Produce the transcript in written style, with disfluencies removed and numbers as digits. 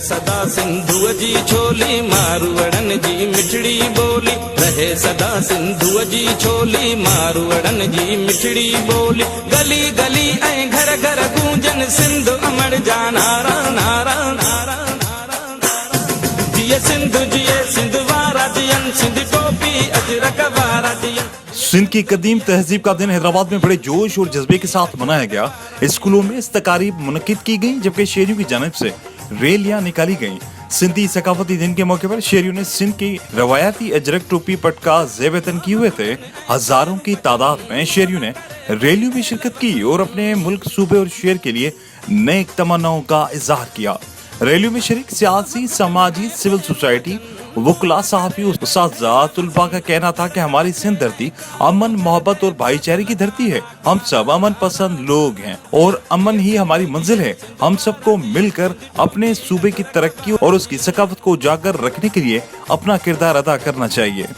सदा सिंधु जी छोली मारवड़न जी मिठड़ी बोली, रहे सदा सिंधु जी छोली मारवड़न जी मिठड़ी बोली। गली गली ऐं घर घर गूंजन सिंधु अमर जा नारा नारा नारा नारा नारा। जिए सिंधु जिए सिंधु वारा जियन, सिंध टोपी अजरक वारा जियन। सिंध की कदीम तहजीब का दिन हैदराबाद में बड़े जोश और जज्बे के साथ मनाया गया। स्कूलों में इस तकारीब मुनक्किद की गई, जबकि शहरियों की जानिब से रैलियां निकाली गईं। सिंधी सकाफती दिन के मौके पर शहरियों ने सिंध की रवायती अजरक टोपी पटका ज़ेब-ए-तन किए हुए थे। हजारों की तादाद में शहरियों ने रैलियों में शिरकत की और अपने मुल्क, सूबे और शहर के लिए नेक तमन्नाओं का इजहार किया। रैलियों में शरीक सियासी, समाजी, सिविल सोसाइटी, वकला, सहाफी, उस्ताद, तुलबा का कहना था कि हमारी सिंध धरती अमन, मोहब्बत और भाईचारे की धरती है। हम सब अमन पसंद लोग हैं और अमन ही हमारी मंजिल है। हम सबको मिलकर अपने सूबे की तरक्की और उसकी सकाफत को उजागर रखने के लिए अपना किरदार अदा करना चाहिए।